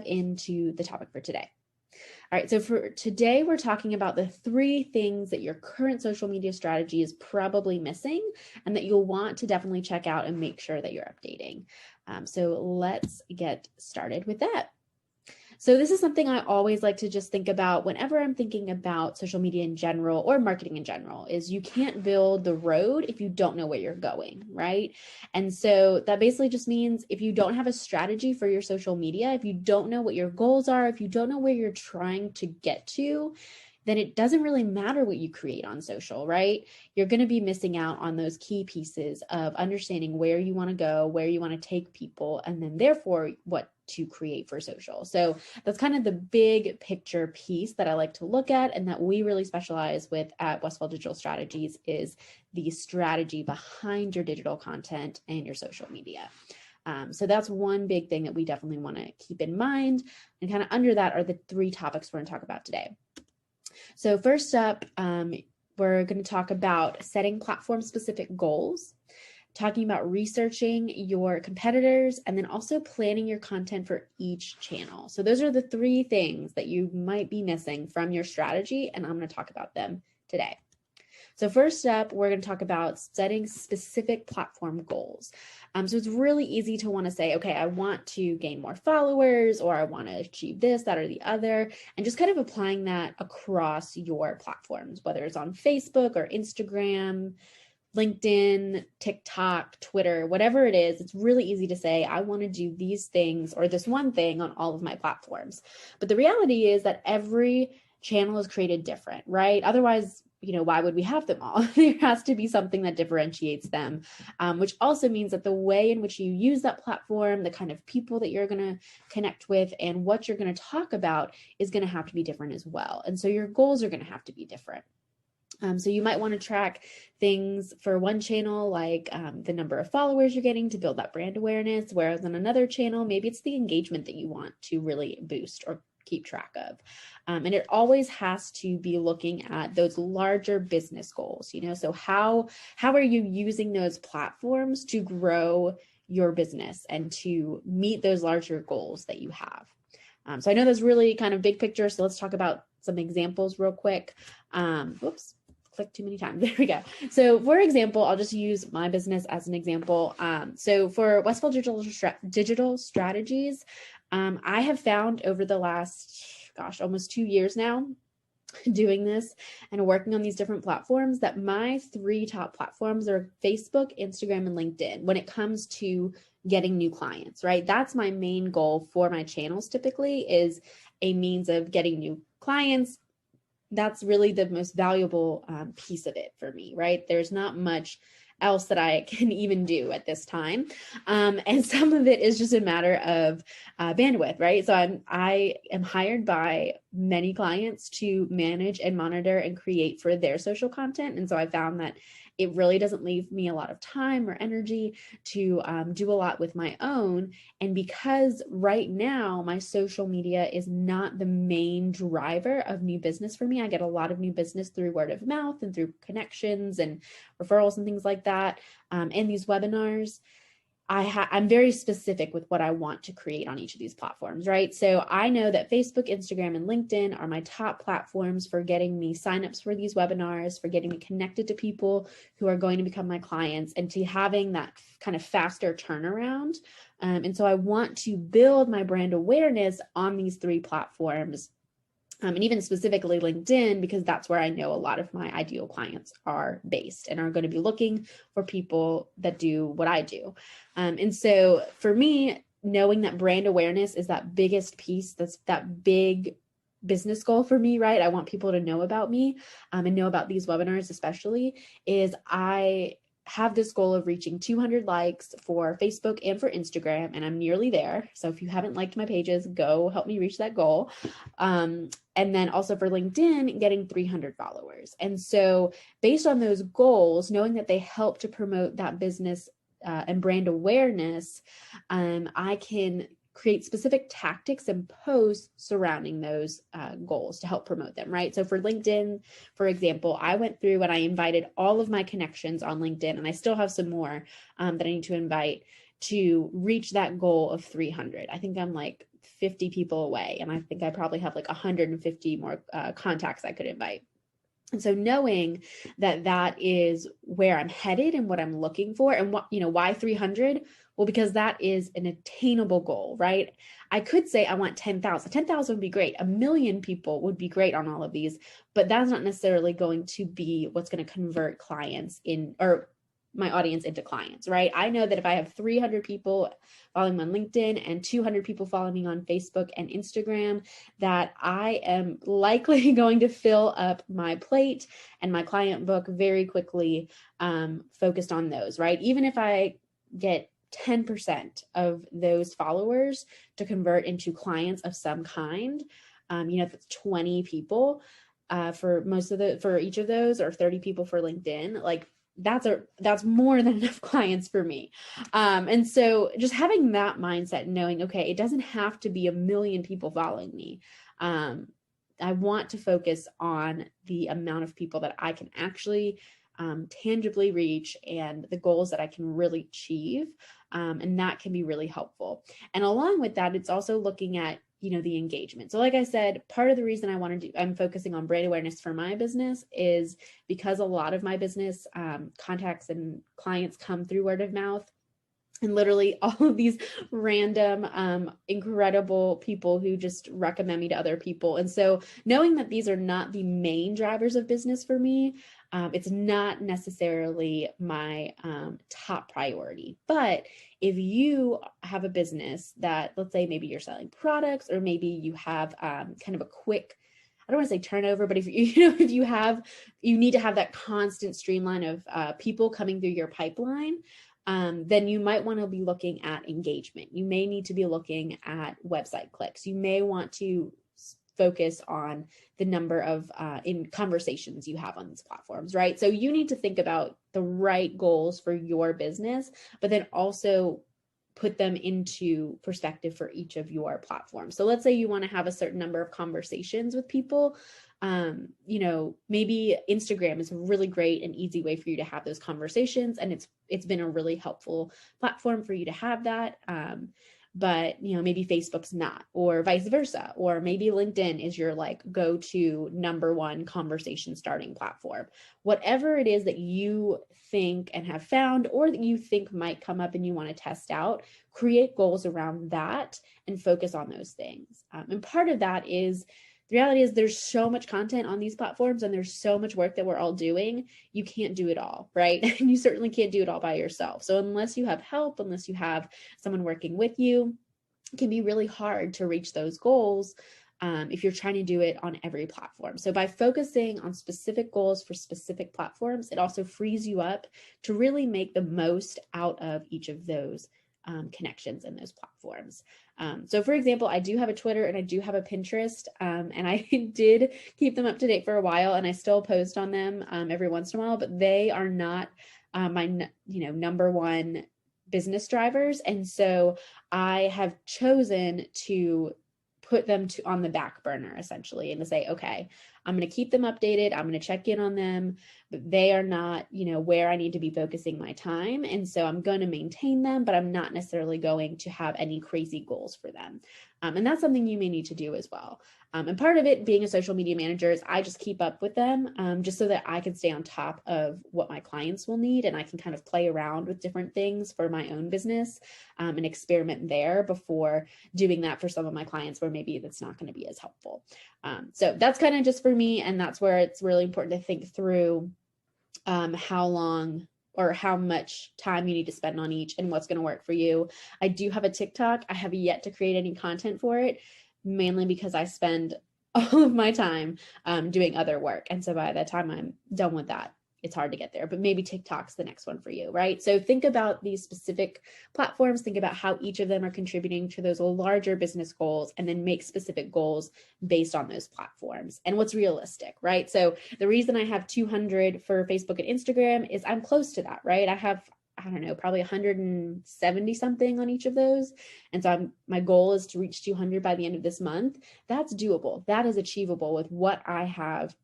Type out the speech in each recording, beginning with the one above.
into the topic for today. All right, so for today, we're talking about the 3 things that your current social media strategy is probably missing and that you'll want to definitely check out and make sure that you're updating. So let's get started with that. So this is something I always like to just think about whenever I'm thinking about social media in general or marketing in general, is you can't build the road if you don't know where you're going, right? And so that basically just means if you don't have a strategy for your social media, if you don't know what your goals are, if you don't know where you're trying to get to, then it doesn't really matter what you create on social, right? You're going to be missing out on those key pieces of understanding where you want to go, where you want to take people, and then therefore what to create for social. So that's kind of the big picture piece that I like to look at and that we really specialize with at Westfall Digital Strategies is the strategy behind your digital content and your social media. So that's one big thing that we definitely want to keep in mind. And kind of under that are the 3 topics we're going to talk about today. So first up, we're going to talk about setting platform-specific goals, talking about researching your competitors, and then also planning your content for each channel. So those are the 3 things that you might be missing from your strategy, and I'm going to talk about them today. So first up, we're going to talk about setting specific platform goals. So it's really easy to want to say, okay, I want to gain more followers, or I want to achieve this, that, or the other, and just kind of applying that across your platforms, whether it's on Facebook or Instagram, LinkedIn, TikTok, Twitter, whatever it is. It's really easy to say, I want to do these things or this one thing on all of my platforms. But the reality is that every channel is created different, right? Otherwise, why would we have them all? There has to be something that differentiates them, which also means that the way in which you use that platform, the kind of people that you're going to connect with, and what you're going to talk about is going to have to be different as well. And so your goals are going to have to be different. So you might want to track things for one channel, like the number of followers you're getting to build that brand awareness, whereas on another channel, maybe it's the engagement that you want to really boost or keep track of. And it always has to be looking at those larger business goals, so how are you using those platforms to grow your business and to meet those larger goals that you have? So I know that's really kind of big picture. So let's talk about some examples real quick. Whoops. Click too many times. There we go. So for example, I'll just use my business as an example. So for Westfall Digital Strategies, I have found over the last, almost 2 years now, doing this and working on these different platforms, that my 3 top platforms are Facebook, Instagram, and LinkedIn when it comes to getting new clients, right? That's my main goal for my channels typically, is a means of getting new clients. That's really the most valuable piece of it for me, right? There's not much else that I can even do at this time. And some of it is just a matter of bandwidth, right? So I am hired by many clients to manage and monitor and create for their social content. And so I found that it really doesn't leave me a lot of time or energy to do a lot with my own. And because right now my social media is not the main driver of new business for me, I get a lot of new business through word of mouth and through connections and referrals and things like that. And these webinars, I'm very specific with what I want to create on each of these platforms, right? So I know that Facebook, Instagram, and LinkedIn are my top platforms for getting me signups for these webinars, for getting me connected to people who are going to become my clients, and to having that kind of faster turnaround. And so I want to build my brand awareness on these 3 platforms. And even specifically LinkedIn, because that's where I know a lot of my ideal clients are based and are going to be looking for people that do what I do. And so for me, knowing that brand awareness is that biggest piece, that's that big business goal for me, right? I want people to know about me and know about these webinars, especially, is I have this goal of reaching 200 likes for Facebook and for Instagram, and I'm nearly there. So if you haven't liked my pages, go help me reach that goal. And then also for LinkedIn, getting 300 followers. And so based on those goals, knowing that they help to promote that business and brand awareness, I can create specific tactics and posts surrounding those goals to help promote them, right? So for LinkedIn, for example, I went through and I invited all of my connections on LinkedIn, and I still have some more that I need to invite to reach that goal of 300. I think I'm like 50 people away. And I think I probably have like 150 more contacts I could invite. And so knowing that that is where I'm headed and what I'm looking for, and what, why 300? Well, because that is an attainable goal, right? I could say I want 10,000. 10,000 would be great. 1,000,000 people would be great on all of these, but that's not necessarily going to be what's going to convert clients in, or my audience into clients, right? I know that if I have 300 people following me on LinkedIn and 200 people following me on Facebook and Instagram, that I am likely going to fill up my plate and my client book very quickly, focused on those, right? Even if I get 10% of those followers to convert into clients of some kind, if it's 20 people for each of those, or 30 people for LinkedIn, like that's more than enough clients for me. And so just having that mindset, knowing, okay, it doesn't have to be 1,000,000 people following me. I want to focus on the amount of people that I can actually tangibly reach, and the goals that I can really achieve. And that can be really helpful. And along with that, it's also looking at, the engagement. So like I said, part of the reason I'm focusing on brand awareness for my business is because a lot of my business contacts and clients come through word of mouth. And literally all of these random, incredible people who just recommend me to other people. And so knowing that these are not the main drivers of business for me, it's not necessarily my top priority. But if you have a business that, let's say maybe you're selling products, or maybe you have kind of a quick, I don't want to say turnover, but if you need to have that constant streamline of people coming through your pipeline, then you might want to be looking at engagement. You may need to be looking at website clicks. You may want to focus on the number of in conversations you have on these platforms, right? So you need to think about the right goals for your business, but then also put them into perspective for each of your platforms. So let's say you want to have a certain number of conversations with people. Maybe Instagram is a really great and easy way for you to have those conversations. And it's been a really helpful platform for you to have that. But maybe Facebook's not, or vice versa, or maybe LinkedIn is your like go-to number one conversation starting platform. Whatever it is that you think and have found, or that you think might come up and you want to test out, create goals around that and focus on those things. And part of that is, the reality is there's so much content on these platforms, and there's so much work that we're all doing. You can't do it all, right? And you certainly can't do it all by yourself. So unless you have help, unless you have someone working with you, it can be really hard to reach those goals if you're trying to do it on every platform. So by focusing on specific goals for specific platforms, it also frees you up to really make the most out of each of those connections in those platforms. So for example, I do have a Twitter and I do have a Pinterest, and I did keep them up to date for a while, and I still post on them every once in a while, but they are not my number one business drivers. And so I have chosen to put them on the back burner, essentially, and to say, okay, I'm going to keep them updated. I'm going to check in on them, but they are not, where I need to be focusing my time. And so I'm going to maintain them, but I'm not necessarily going to have any crazy goals for them. And that's something you may need to do as well. And part of it being a social media manager is I just keep up with them just so that I can stay on top of what my clients will need, and I can kind of play around with different things for my own business and experiment there before doing that for some of my clients where maybe that's not going to be as helpful. So that's kind of just for me, and that's where it's really important to think through how long or how much time you need to spend on each and what's going to work for you. I do have a TikTok. I have yet to create any content for it, mainly because I spend all of my time doing other work. And so by the time I'm done with that, it's hard to get there, but maybe TikTok's the next one for you, right? So think about these specific platforms, think about how each of them are contributing to those larger business goals, and then make specific goals based on those platforms and what's realistic, right? So the reason I have 200 for Facebook and Instagram is I'm close to that, right? I have, I don't know, probably 170 something on each of those. And so my goal is to reach 200 by the end of this month. That's doable. That is achievable with what I have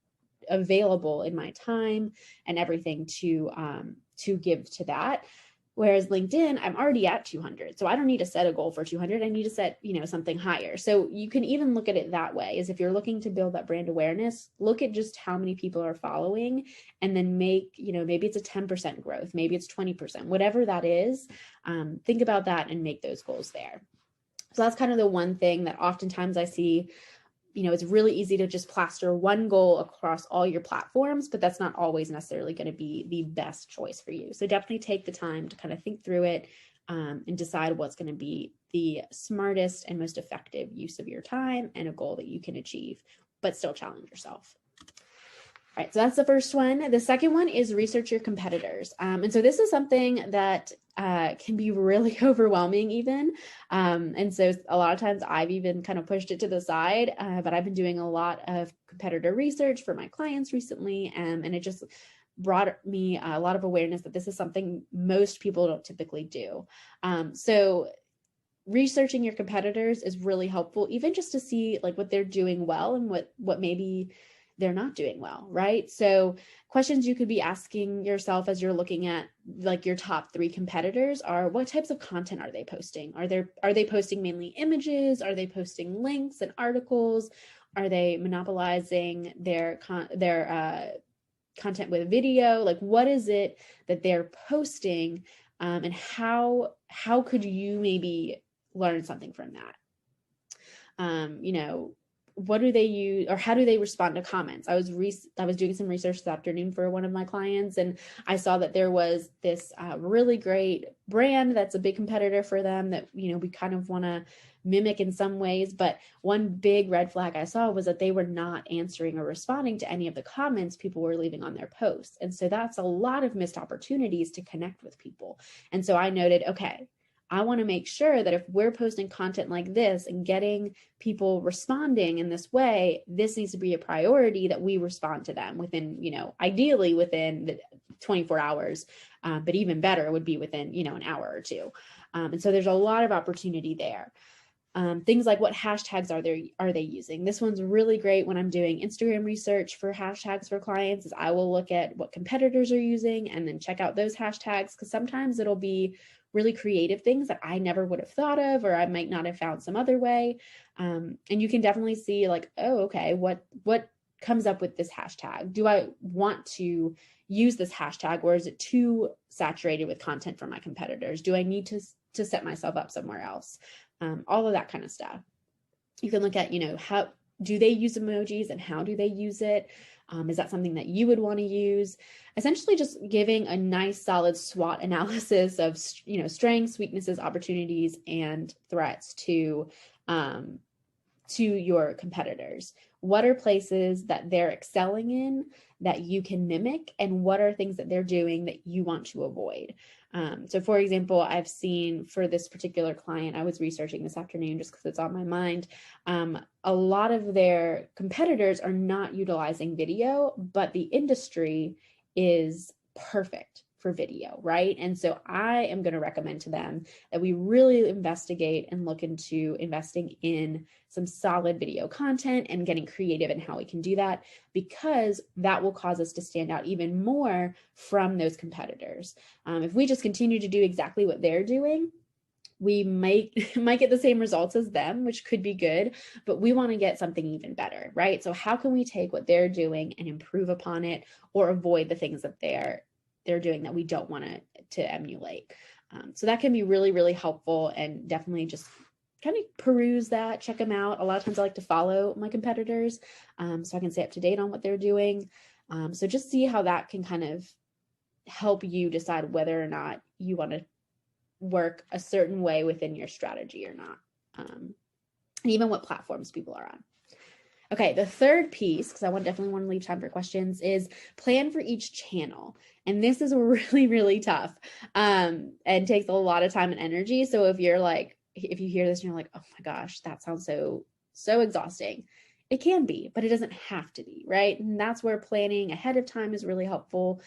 available in my time and everything to give to that. Whereas LinkedIn, I'm already at 200. So I don't need to set a goal for 200. I need to set, something higher. So you can even look at it that way, is if you're looking to build that brand awareness, look at just how many people are following, and then make, maybe it's a 10% growth, maybe it's 20%, whatever that is. Think about that and make those goals there. So that's kind of the one thing that oftentimes I see. It's really easy to just plaster one goal across all your platforms, but that's not always necessarily going to be the best choice for you. So definitely take the time to kind of think through it and decide what's going to be the smartest and most effective use of your time and a goal that you can achieve, but still challenge yourself. All right, so that's the first one. The second one is research your competitors. And so this is something that can be really overwhelming even. And so a lot of times I've even kind of pushed it to the side, but I've been doing a lot of competitor research for my clients recently, and it just brought me a lot of awareness that this is something most people don't typically do. So researching your competitors is really helpful, even just to see like what they're doing well and what maybe they're not doing well, right? So questions you could be asking yourself as you're looking at like your top 3 competitors are, what types of content are they posting? Are they posting mainly images? Are they posting links and articles? Are they monopolizing their content with video? Like, what is it that they're posting? And how could you maybe learn something from that? What do they use, or how do they respond to comments? I was doing some research this afternoon for one of my clients, and I saw that there was this really great brand that's a big competitor for them that, we kind of want to mimic in some ways. But one big red flag I saw was that they were not answering or responding to any of the comments people were leaving on their posts. And so that's a lot of missed opportunities to connect with people. And so I noted, okay, I want to make sure that if we're posting content like this and getting people responding in this way, this needs to be a priority, that we respond to them within, ideally within the 24 hours, but even better would be within, an hour or two. And so there's a lot of opportunity there. Things like, what hashtags are they using? This one's really great when I'm doing Instagram research for hashtags for clients, is I will look at what competitors are using and then check out those hashtags, because sometimes it'll be really creative things that I never would have thought of, or I might not have found some other way. And you can definitely see like, oh, okay, what comes up with this hashtag? Do I want to use this hashtag, or is it too saturated with content from my competitors? Do I need to set myself up somewhere else? All of that kind of stuff. You can look at, how do they use emojis and how do they use it? Is that something that you would want to use? Essentially just giving a nice solid SWOT analysis of, strengths, weaknesses, opportunities, and threats to your competitors. What are places that they're excelling in that you can mimic, and what are things that they're doing that you want to avoid? So for example, I've seen for this particular client, I was researching this afternoon just because it's on my mind. A lot of their competitors are not utilizing video, but the industry is perfect for video, right? And so I am going to recommend to them that we really investigate and look into investing in some solid video content and getting creative in how we can do that, because that will cause us to stand out even more from those competitors. If we just continue to do exactly what they're doing, we might get the same results as them, which could be good, but we want to get something even better, right? So how can we take what they're doing and improve upon it, or avoid the things that they're doing that we don't want to emulate? So that can be really, really helpful, and definitely just kind of peruse that, check them out. A lot of times I like to follow my competitors so I can stay up to date on what they're doing. So just see how that can kind of help you decide whether or not you want to work a certain way within your strategy or not, and even what platforms people are on. Okay, the third piece, because I definitely want to leave time for questions, is plan for each channel. And this is really, really tough and takes a lot of time and energy. So if you hear this and you're like, oh my gosh, that sounds so exhausting, it can be, but it doesn't have to be, right? And that's where planning ahead of time is really helpful.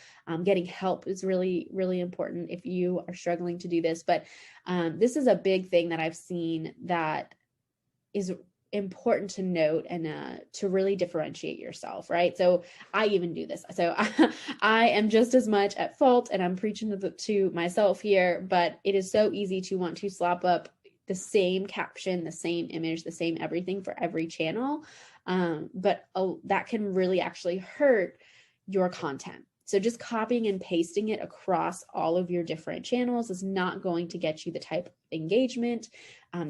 Getting help is really, really important if you are struggling to do this. But this is a big thing that I've seen that is important to note and to really differentiate yourself, right? So I even do this. So I am just as much at fault, and I'm preaching to myself here, but it is so easy to want to slap up the same caption, the same image, the same everything for every channel. But that can really actually hurt your content. So just copying and pasting it across all of your different channels is not going to get you the type of engagement,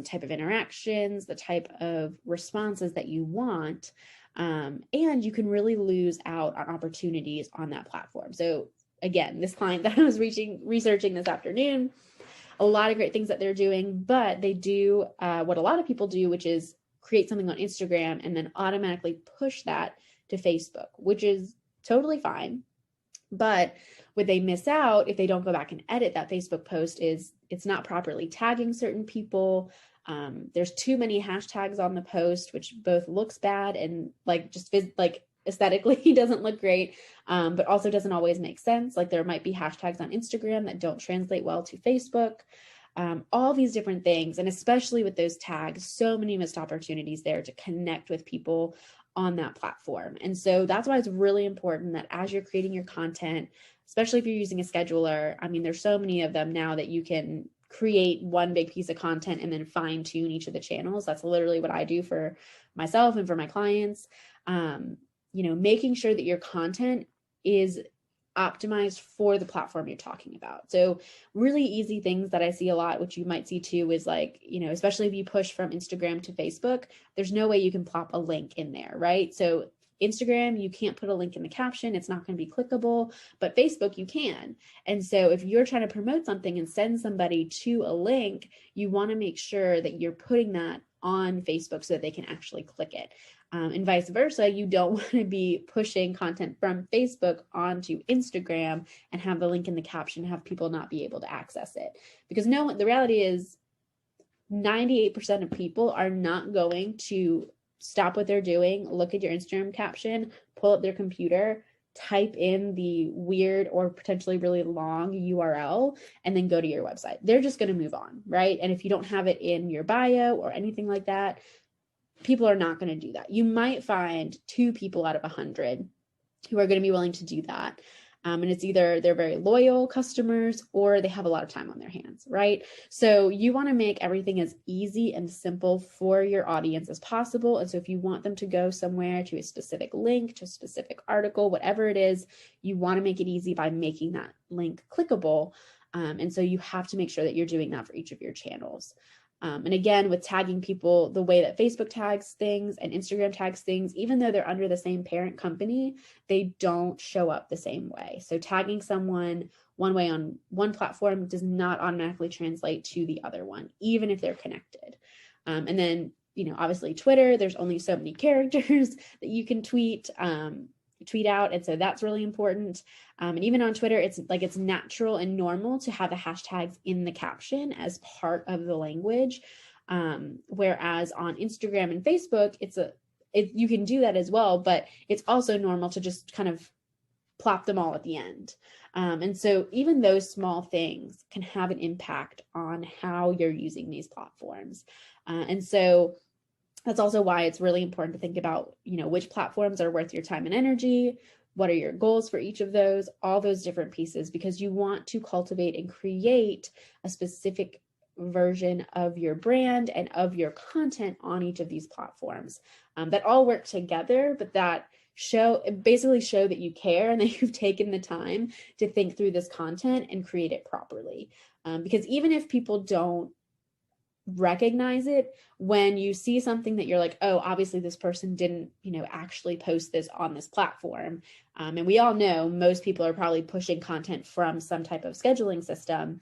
type of interactions, the type of responses that you want. And you can really lose out on opportunities on that platform. So again, this client that I was researching this afternoon, a lot of great things that they're doing, but they do what a lot of people do, which is create something on Instagram and then automatically push that to Facebook, which is totally fine. But what they miss out if they don't go back and edit that Facebook post is it's not properly tagging certain people. There's too many hashtags on the post, which both looks bad and just aesthetically doesn't look great, but also doesn't always make sense. Like there might be hashtags on Instagram that don't translate well to Facebook. All these different things, and especially with those tags, so many missed opportunities there to connect with people on that platform. And so that's why it's really important that as you're creating your content, especially if you're using a scheduler, I mean, there's so many of them now that you can create one big piece of content and then fine tune each of the channels. That's literally what I do for myself and for my clients. Making sure that your content is optimized for the platform you're talking about. So really easy things that I see a lot, which you might see too, is especially if you push from Instagram to Facebook, there's no way you can plop a link in there, right? So Instagram, you can't put a link in the caption. It's not going to be clickable, but Facebook, you can. And so if you're trying to promote something and send somebody to a link, you want to make sure that you're putting that on Facebook so that they can actually click it. And vice versa, you don't want to be pushing content from Facebook onto Instagram and have the link in the caption, have people not be able to access it. Because the reality is 98% of people are not going to stop what they're doing, look at your Instagram caption, pull up their computer, type in the weird or potentially really long URL, and then go to your website. They're just going to move on, right? And if you don't have it in your bio or anything like that, people are not going to do that. You might find 2 people out of 100 who are going to be willing to do that. And it's either they're very loyal customers or they have a lot of time on their hands, right? So you want to make everything as easy and simple for your audience as possible. And so if you want them to go somewhere to a specific link, to a specific article, whatever it is, you want to make it easy by making that link clickable. And so you have to make sure that you're doing that for each of your channels. And again, with tagging people, the way that Facebook tags things and Instagram tags things, even though they're under the same parent company, they don't show up the same way. So tagging someone one way on one platform does not automatically translate to the other one, even if they're connected. And then, obviously Twitter, there's only so many characters that you can tweet out. And so that's really important. And even on Twitter, it's natural and normal to have the hashtags in the caption as part of the language. Whereas on Instagram and Facebook, you can do that as well, but it's also normal to just kind of plop them all at the end. And so even those small things can have an impact on how you're using these platforms. And so that's also why it's really important to think about, which platforms are worth your time and energy. What are your goals for each of those, all those different pieces, because you want to cultivate and create a specific version of your brand and of your content on each of these platforms that all work together, but that basically show that you care and that you've taken the time to think through this content and create it properly. Because even if people don't recognize it, when you see something that you're like, oh, obviously this person didn't, actually post this on this platform. And we all know most people are probably pushing content from some type of scheduling system.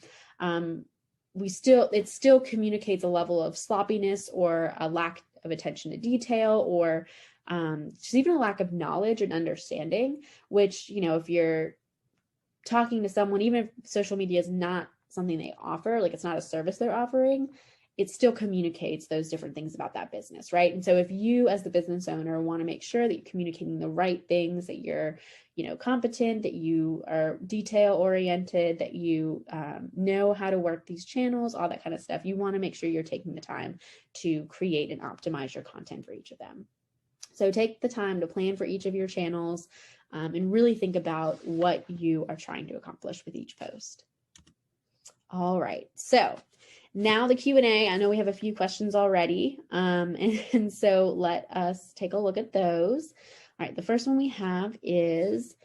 It still communicates a level of sloppiness or a lack of attention to detail, or just even a lack of knowledge and understanding, which, if you're talking to someone, even if social media is not something they offer, like it's not a service they're offering, it still communicates those different things about that business, right? And so if you as the business owner want to make sure that you're communicating the right things, that you're, competent, that you are detail oriented, that you know how to work these channels, all that kind of stuff, you want to make sure you're taking the time to create and optimize your content for each of them. So take the time to plan for each of your channels and really think about what you are trying to accomplish with each post. All right, so now the Q&A. I know we have a few questions already, and so let us take a look at those. All right, the first one we have is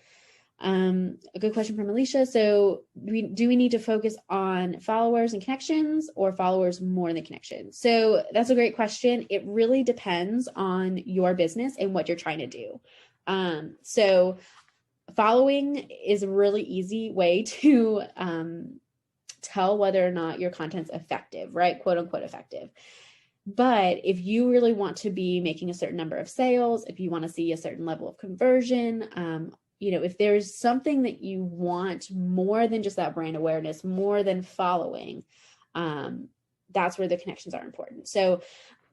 a good question from Alicia. So do we need to focus on followers and connections, or followers more than connections? So that's a great question. It really depends on your business and what you're trying to do. So following is a really easy way to tell whether or not your content's effective, right? Quote unquote effective. But if you really want to be making a certain number of sales, if you want to see a certain level of conversion, if there's something that you want more than just that brand awareness, more than following, that's where the connections are important. So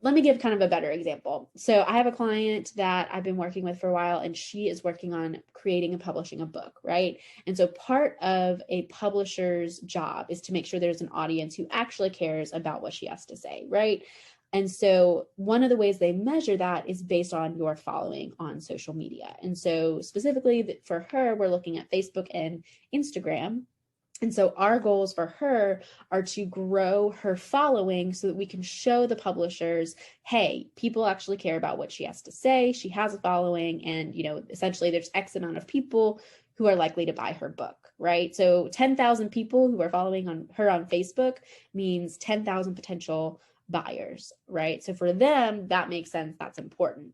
let me give kind of a better example. So I have a client that I've been working with for a while, and she is working on creating and publishing a book, right? And so part of a publisher's job is to make sure there's an audience who actually cares about what she has to say, right? And so one of the ways they measure that is based on your following on social media. And so specifically for her, we're looking at Facebook and Instagram. And so our goals for her are to grow her following so that we can show the publishers, hey, people actually care about what she has to say. She has a following, and, essentially there's X amount of people who are likely to buy her book, right? So 10,000 people who are following her on Facebook means 10,000 potential buyers, right? So for them, that makes sense. That's important.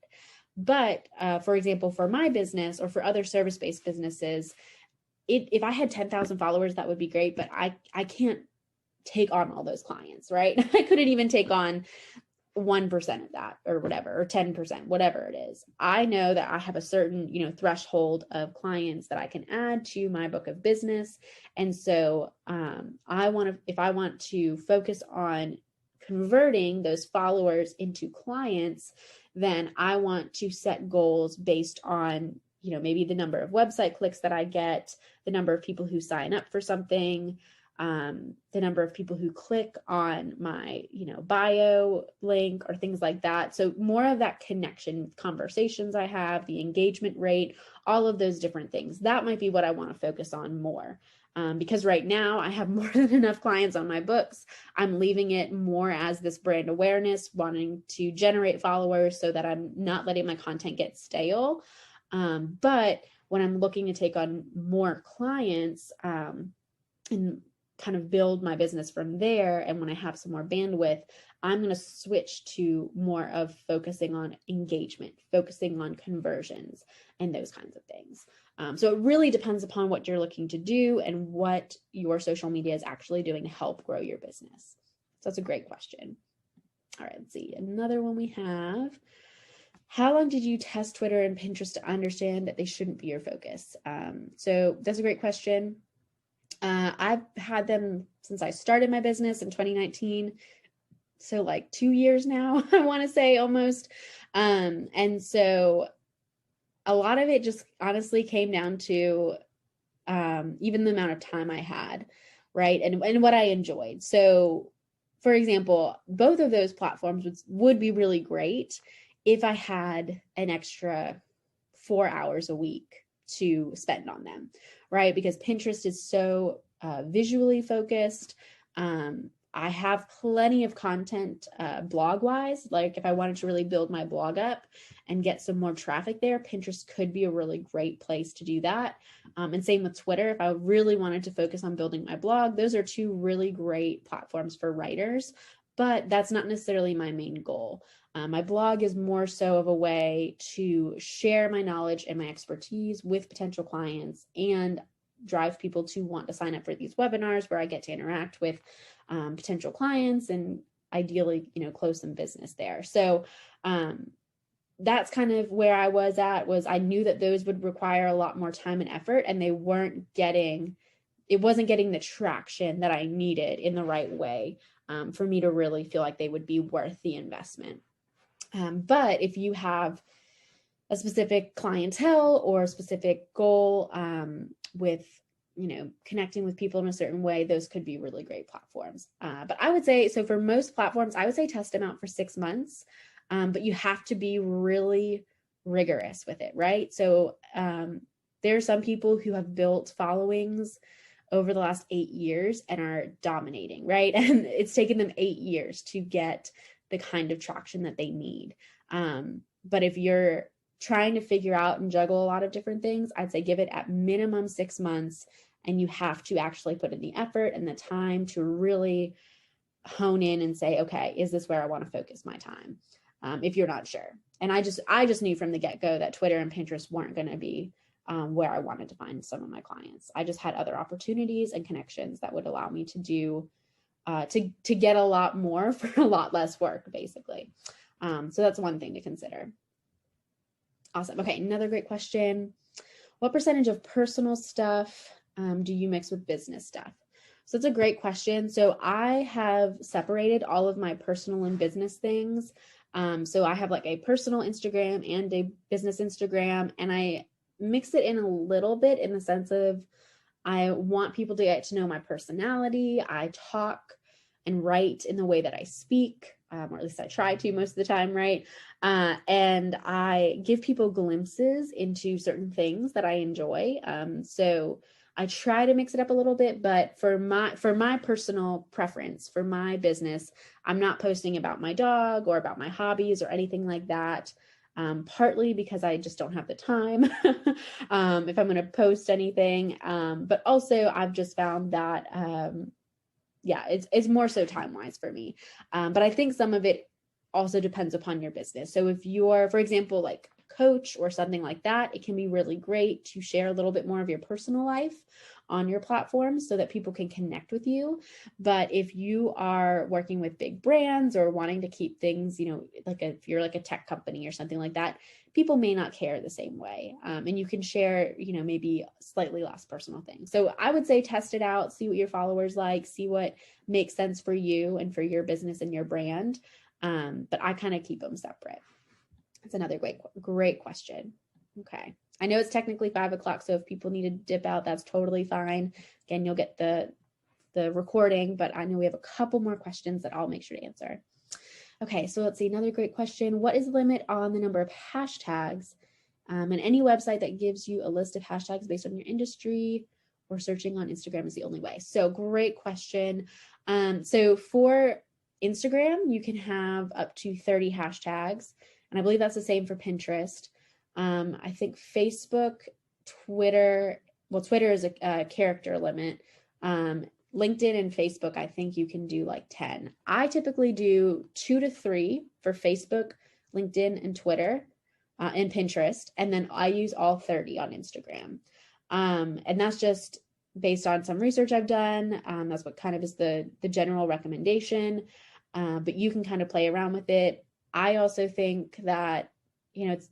But for example, for my business or for other service-based businesses, if I had 10,000 followers, that would be great, but I can't take on all those clients, right? I couldn't even take on 1% of that or whatever, or 10%, whatever it is. I know that I have a certain, threshold of clients that I can add to my book of business. And so if I want to focus on converting those followers into clients, then I want to set goals based on maybe the number of website clicks that I get, the number of people who sign up for something, the number of people who click on my, bio link or things like that. So more of that connection, conversations I have, the engagement rate, all of those different things. That might be what I want to focus on more. Because right now I have more than enough clients on my books. I'm leaving it more as this brand awareness, wanting to generate followers so that I'm not letting my content get stale. But when I'm looking to take on more clients and kind of build my business from there, and when I have some more bandwidth, I'm going to switch to more of focusing on engagement, focusing on conversions and those kinds of things. So it really depends upon what you're looking to do and what your social media is actually doing to help grow your business. So that's a great question. All right, let's see. Another one we have. How long did you test Twitter and Pinterest to understand that they shouldn't be your focus? So that's a great question. I've had them since I started my business in 2019. So like 2 years now, I want to say almost. And so a lot of it just honestly came down to even the amount of time I had, right? And what I enjoyed. So for example, both of those platforms would be really great if I had an extra 4 hours a week to spend on them, right? Because Pinterest is so visually focused. I have plenty of content blog-wise. Like if I wanted to really build my blog up and get some more traffic there, Pinterest could be a really great place to do that. And same with Twitter. If I really wanted to focus on building my blog, those are two really great platforms for writers, but that's not necessarily my main goal. My blog is more so of a way to share my knowledge and my expertise with potential clients and drive people to want to sign up for these webinars where I get to interact with potential clients and ideally, close some business there. So that's kind of where I was at. I knew that those would require a lot more time and effort, and it wasn't getting the traction that I needed in the right way for me to really feel like they would be worth the investment. But if you have a specific clientele or a specific goal with, connecting with people in a certain way, those could be really great platforms. But I would say, so for most platforms, I would say test them out for 6 months, but you have to be really rigorous with it, right? So there are some people who have built followings over the last 8 years and are dominating, right? And it's taken them 8 years to get the kind of traction that they need. But if you're trying to figure out and juggle a lot of different things, I'd say give it at minimum 6 months, and you have to actually put in the effort and the time to really hone in and say, okay, is this where I want to focus my time? If you're not sure. And I just knew from the get-go that Twitter and Pinterest weren't going to be where I wanted to find some of my clients. I just had other opportunities and connections that would allow me to do to get a lot more for a lot less work, basically. So that's one thing to consider. Awesome. Okay, another great question. What percentage of personal stuff do you mix with business stuff? So it's a great question. So I have separated all of my personal and business things. So I have like a personal Instagram and a business Instagram, and I mix it in a little bit in the sense of I want people to get to know my personality. I talk and write in the way that I speak, or at least I try to most of the time, right? And I give people glimpses into certain things that I enjoy. So I try to mix it up a little bit, but for my personal preference, for my business, I'm not posting about my dog or about my hobbies or anything like that. Partly because I just don't have the time if I'm going to post anything. But also I've just found that, it's more so time-wise for me. But I think some of it also depends upon your business. So if you're, for example, like a coach or something like that, it can be really great to share a little bit more of your personal life on your platform so that people can connect with you. But if you are working with big brands or wanting to keep things, if you're like a tech company or something like that, people may not care the same way. And you can share, maybe slightly less personal things. So I would say test it out, see what your followers like, see what makes sense for you and for your business and your brand. But I kind of keep them separate. That's another great question. Okay. I know it's technically 5 o'clock, so if people need to dip out, that's totally fine. Again, you'll get the recording, but I know we have a couple more questions that I'll make sure to answer. Okay, so let's see, another great question. What is the limit on the number of hashtags? And any website that gives you a list of hashtags based on your industry or searching on Instagram is the only way. So great question. So for Instagram, you can have up to 30 hashtags. And I believe that's the same for Pinterest. I think Facebook, Twitter is a character limit. LinkedIn and Facebook, I think you can do like 10. I typically do 2 to 3 for Facebook, LinkedIn, and Twitter, and Pinterest. And then I use all 30 on Instagram. And that's just based on some research I've done. That's what kind of is the general recommendation. But you can kind of play around with it. I also think that, it's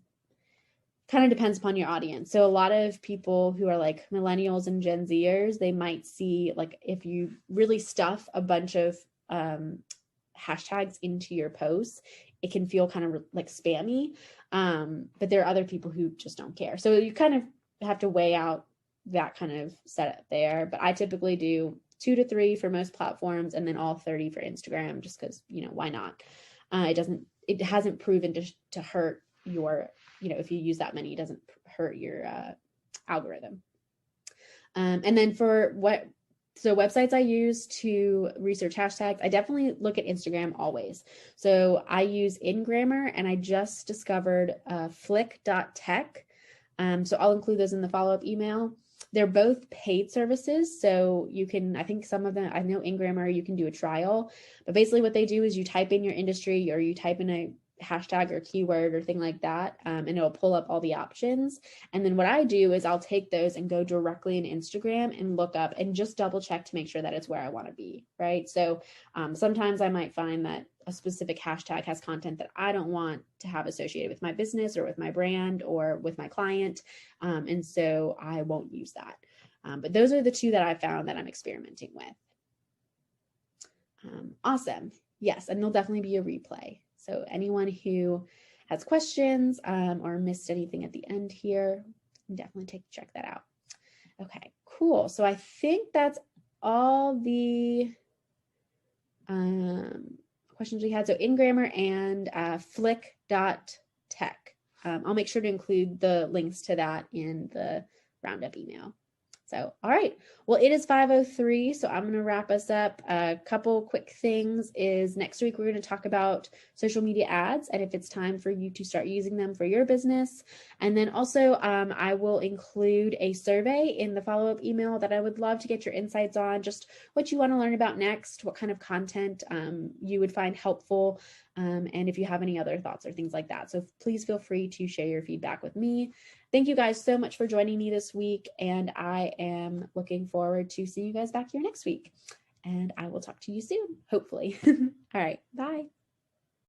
kind of depends upon your audience. So a lot of people who are like millennials and Gen Zers, they might see like if you really stuff a bunch of hashtags into your posts, it can feel kind of like spammy. But there are other people who just don't care. So you kind of have to weigh out that kind of setup there. But I typically do 2 to 3 for most platforms and then all 30 for Instagram, just because, why not? It hasn't proven to hurt your, if you use that many, it doesn't hurt your algorithm. And then for websites I use to research hashtags, I definitely look at Instagram always. So I use Ingrammar, and I just discovered flick.tech. So I'll include those in the follow-up email. They're both paid services. So you can, I think some of them, I know Ingrammar, you can do a trial, but basically what they do is you type in your industry or you type in a hashtag or keyword or thing like that, and it'll pull up all the options. And then what I do is I'll take those and go directly in Instagram and look up and just double check to make sure that it's where I want to be, right? So sometimes I might find that a specific hashtag has content that I don't want to have associated with my business or with my brand or with my client, and so I won't use that. But those are the 2 that I found that I'm experimenting with. Awesome. Yes, and there'll definitely be a replay. So anyone who has questions or missed anything at the end here, definitely check that out. Okay, cool. So I think that's all the questions we had. So Ingrammar and flick.tech. I'll make sure to include the links to that in the roundup email. So, all right. Well, it is 5:03, so I'm going to wrap us up. A couple quick things is next week we're going to talk about social media ads and if it's time for you to start using them for your business. And then also I will include a survey in the follow-up email that I would love to get your insights on, just what you want to learn about next, what kind of content you would find helpful, and if you have any other thoughts or things like that. So please feel free to share your feedback with me. Thank you guys so much for joining me this week, and I am looking forward to seeing you guys back here next week. And I will talk to you soon, hopefully. All right, bye.